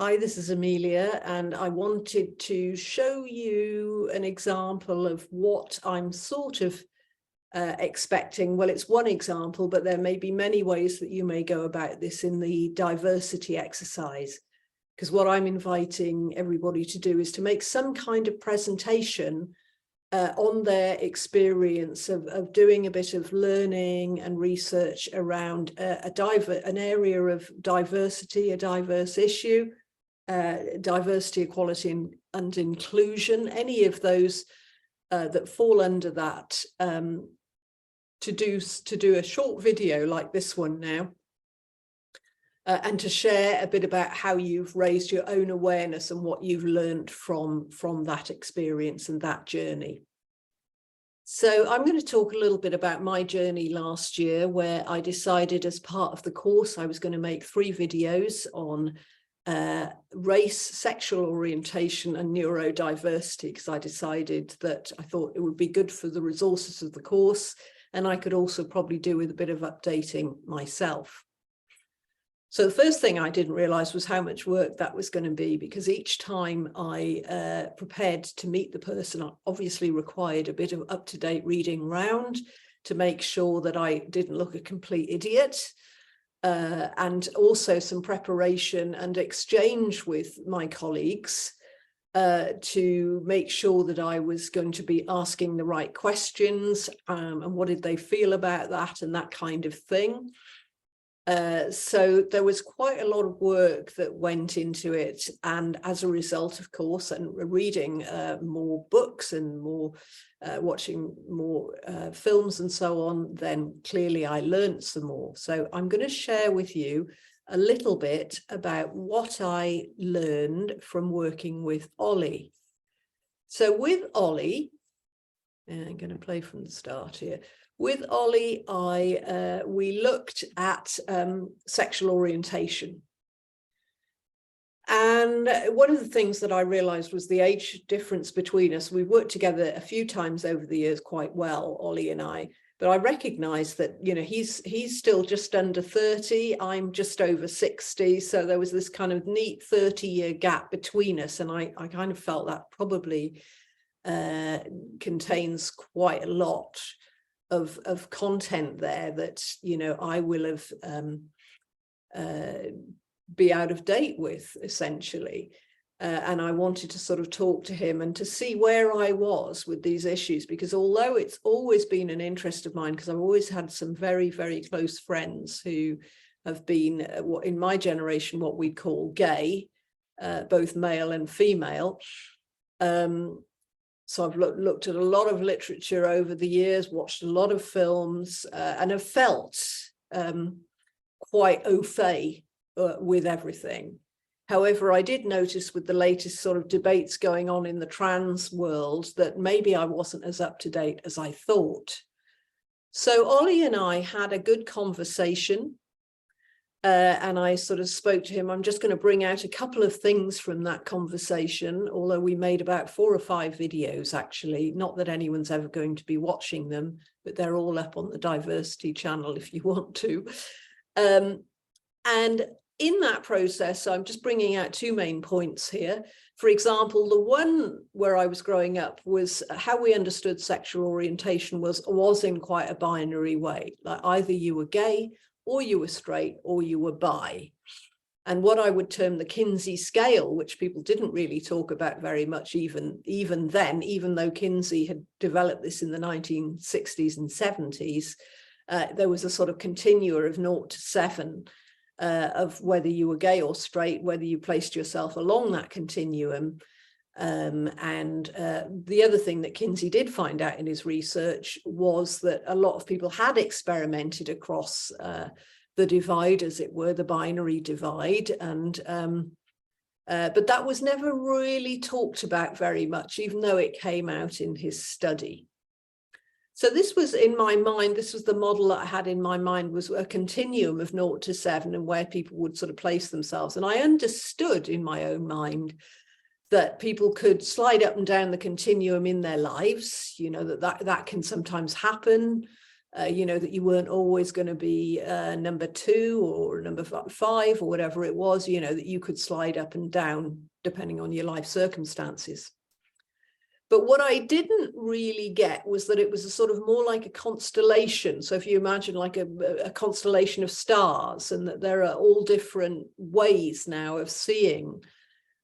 Hi, this is Amelia, and I wanted to show you an example of what I'm sort of expecting. Well, it's one example, but there may be many ways that you may go about this in the diversity exercise. Because what I'm inviting everybody to do is to make some kind of presentation on their experience of doing a bit of learning and research around an area of diversity, a diverse issue. Diversity, equality, and inclusion, any of those that fall under that, to do a short video like this one now, and to share a bit about how you've raised your own awareness and what you've learned from that experience and that journey. So I'm going to talk a little bit about my journey last year, where I decided as part of the course I was going to make 3 videos on race, sexual orientation and neurodiversity, because I decided that I thought it would be good for the resources of the course, and I could also probably do with a bit of updating myself. So the first thing I didn't realize was how much work that was going to be, because each time I prepared to meet the person, I obviously required a bit of up-to-date reading round to make sure that I didn't look a complete idiot. And also some preparation and exchange with my colleagues to make sure that I was going to be asking the right questions, and what did they feel about that and that kind of thing. So there was quite a lot of work that went into it, and as a result, of course, and reading more books and more watching more films and so on, then clearly I learned some more. So I'm going to share with you a little bit about what I learned from working with Olly. So with Olly, and I'm going to play from the start here. With Olly, we looked at sexual orientation. And one of the things that I realized was the age difference between us. We've worked together a few times over the years quite well, Olly and I, but I recognized that, you know, he's still just under 30, I'm just over 60. So there was this kind of neat 30-year gap between us. And I kind of felt that probably contains quite a lot of content there that, you know, I will have be out of date with, essentially. And I wanted to sort of talk to him and to see where I was with these issues, because although it's always been an interest of mine, because I've always had some very, very close friends who have been, in my generation, what we call gay, both male and female. So I've looked at a lot of literature over the years, watched a lot of films, and have felt quite au fait with everything. However, I did notice with the latest sort of debates going on in the trans world that maybe I wasn't as up to date as I thought. So Olly and I had a good conversation, and I sort of spoke to him. I'm just going to bring out a couple of things from that conversation, although we made about 4 or 5 videos, actually. Not that anyone's ever going to be watching them, but they're all up on the diversity channel if you want to. And in that process, I'm just bringing out 2 main points here. For example, the one where I was growing up was how we understood sexual orientation was in quite a binary way. Like either you were gay, or you were straight, or you were bi. And what I would term the Kinsey scale, which people didn't really talk about very much even then, even though Kinsey had developed this in the 1960s and 70s, there was a sort of continuum of 0 to 7 of whether you were gay or straight, whether you placed yourself along that continuum. And the other thing that Kinsey did find out in his research was that a lot of people had experimented across the divide, as it were, the binary divide, and but that was never really talked about very much, even though it came out in his study. So this was in my mind, this was the model that I had in my mind, was a continuum of 0 to 7 and where people would sort of place themselves. And I understood in my own mind that people could slide up and down the continuum in their lives, you know, that can sometimes happen. you know, that you weren't always going to be number 2 or number 5 or whatever it was, you know, that you could slide up and down depending on your life circumstances. But what I didn't really get was that it was a sort of more like a constellation. So if you imagine like a constellation of stars, and that there are all different ways now of seeing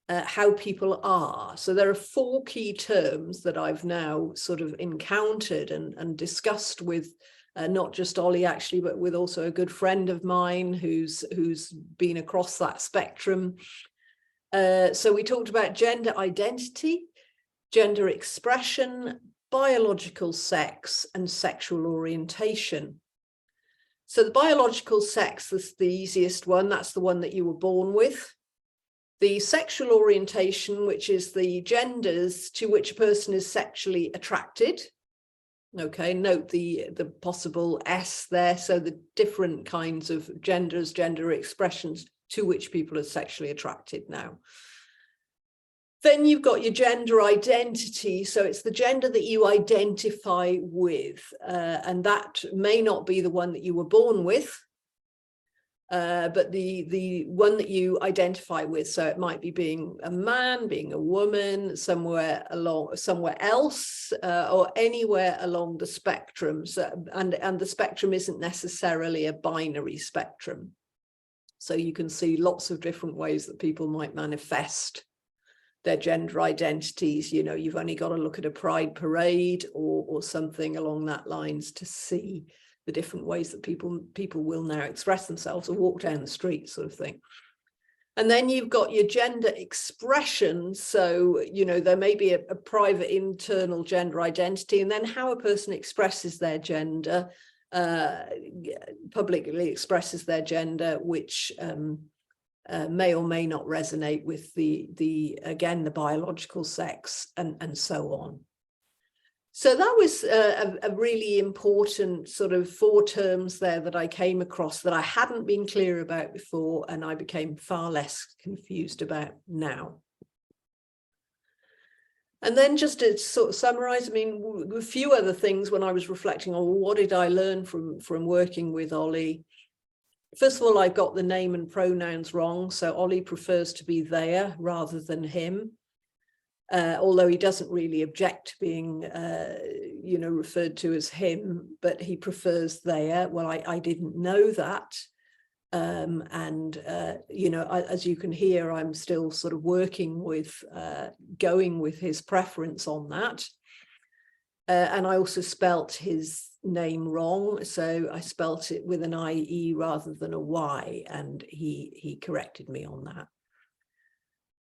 how people are. So there are 4 key terms that I've now sort of encountered and discussed with not just Olly actually, but with also a good friend of mine who's been across that spectrum. So we talked about gender identity, gender expression, biological sex, and sexual orientation. So the biological sex is the easiest one. That's the one that you were born with. The sexual orientation, which is the genders to which a person is sexually attracted. Okay, note the possible S there. So the different kinds of genders, gender expressions to which people are sexually attracted now. Then you've got your gender identity. So it's the gender that you identify with, and that may not be the one that you were born with, but the one that you identify with. So it might be being a man, being a woman, somewhere else, or anywhere along the spectrum. So, and the spectrum isn't necessarily a binary spectrum. So you can see lots of different ways that people might manifest their gender identities. You know, you've only got to look at a pride parade or something along that lines to see the different ways that people will now express themselves or walk down the street, sort of thing. And then you've got your gender expression. So, you know, there may be a private internal gender identity, and then how a person expresses their gender, publicly expresses their gender, which may or may not resonate with the biological sex and so on. So that was a really important sort of 4 terms there that I came across that I hadn't been clear about before, and I became far less confused about now. And then just to sort of summarize, I mean, a few other things when I was reflecting on what did I learn from working with Olly. First of all, I got the name and pronouns wrong. So Olly prefers to be there rather than him. Although he doesn't really object to being, you know, referred to as him, but he prefers there. Well, I didn't know that. You know, as you can hear, I'm still sort of working with, going with his preference on that. And I also spelt his name wrong. So I spelt it with an IE rather than a Y, and he corrected me on that.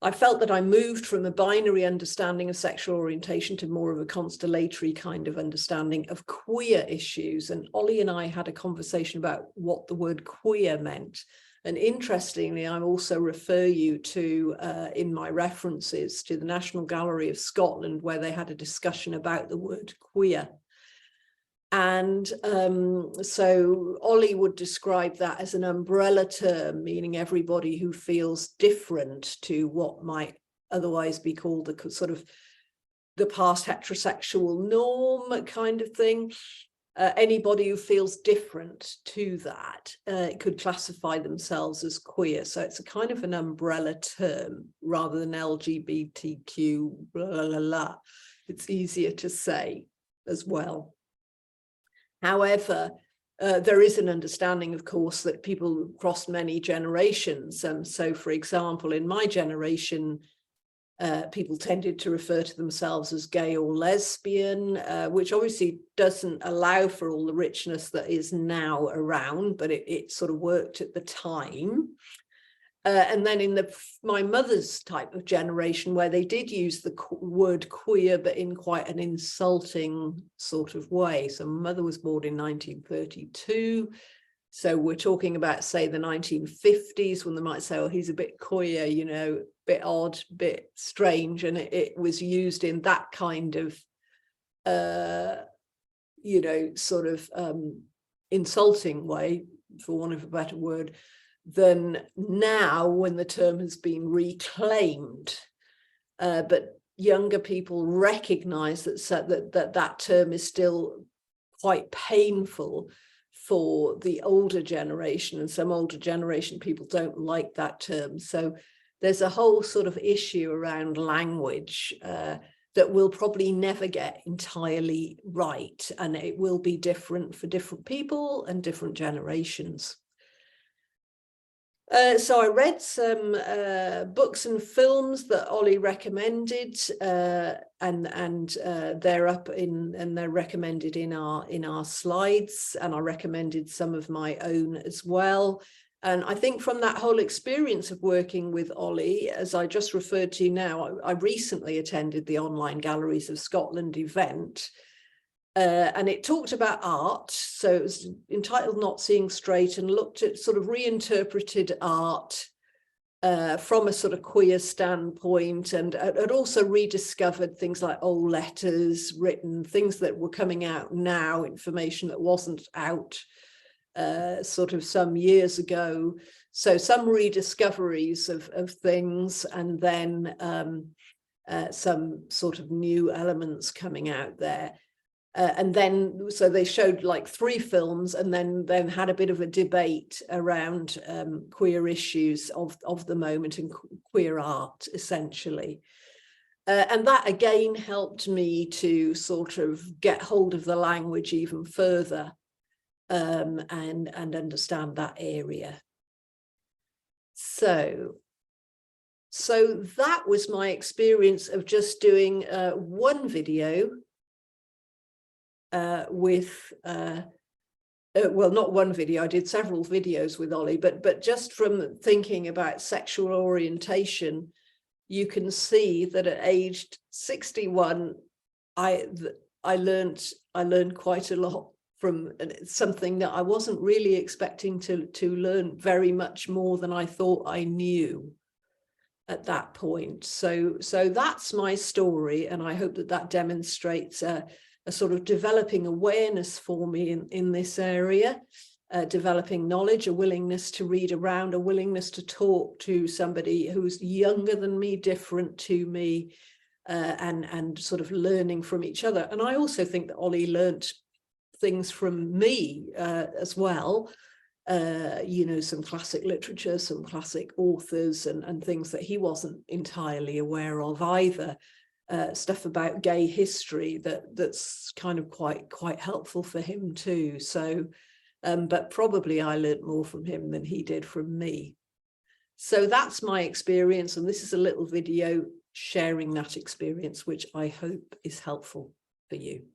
I felt that I moved from a binary understanding of sexual orientation to more of a constellatory kind of understanding of queer issues. And Olly and I had a conversation about what the word queer meant. And interestingly, I also refer you to, in my references, to the National Gallery of Scotland, where they had a discussion about the word queer. And so Olly would describe that as an umbrella term, meaning everybody who feels different to what might otherwise be called the sort of the past heterosexual norm kind of thing. Anybody who feels different to that could classify themselves as queer. So it's a kind of an umbrella term rather than LGBTQ, blah, blah, blah, blah. It's easier to say as well. However, there is an understanding, of course, that people cross many generations. So, for example, in my generation, people tended to refer to themselves as gay or lesbian, which obviously doesn't allow for all the richness that is now around, but it sort of worked at the time. And then in my mother's type of generation, where they did use the word queer, but in quite an insulting sort of way. So my mother was born in 1932. So we're talking about, say, the 1950s, when they might say, oh, he's a bit queer, you know, a bit odd, a bit strange. And it was used in that kind of, you know, sort of insulting way, for want of a better word, than now when the term has been reclaimed. But younger people recognize that term is still quite painful for the older generation, and some older generation people don't like that term. So there's a whole sort of issue around language that we'll probably never get entirely right, and it will be different for different people and different generations. So I read some books and films that Olly recommended, and they're up in, and they're recommended in our slides, and I recommended some of my own as well. And I think from that whole experience of working with Olly, as I just referred to now, I recently attended the Online Galleries of Scotland event. And it talked about art, so it was entitled Not Seeing Straight, and looked at sort of reinterpreted art from a sort of queer standpoint, and also rediscovered things like old letters written, things that were coming out now, information that wasn't out sort of some years ago. So some rediscoveries of things, and then some sort of new elements coming out there. And then, so they showed like 3 films, and then had a bit of a debate around queer issues of the moment and queer art, essentially. And that again helped me to sort of get hold of the language even further, and understand that area. So that was my experience of just doing one video with well, not one video, I did several videos with Olly, but just from thinking about sexual orientation, you can see that at aged 61 I learned quite a lot from something that I wasn't really expecting to learn very much more than I thought I knew at that point. So that's my story, and I hope that demonstrates a sort of developing awareness for me in this area, developing knowledge, a willingness to read around, a willingness to talk to somebody who's younger than me, different to me, and sort of learning from each other. And I also think that Olly learnt things from me as well, you know, some classic literature, some classic authors, and things that he wasn't entirely aware of either. Stuff about gay history that's kind of quite helpful for him too. So, but probably I learned more from him than he did from me. So that's my experience, and this is a little video sharing that experience, which I hope is helpful for you.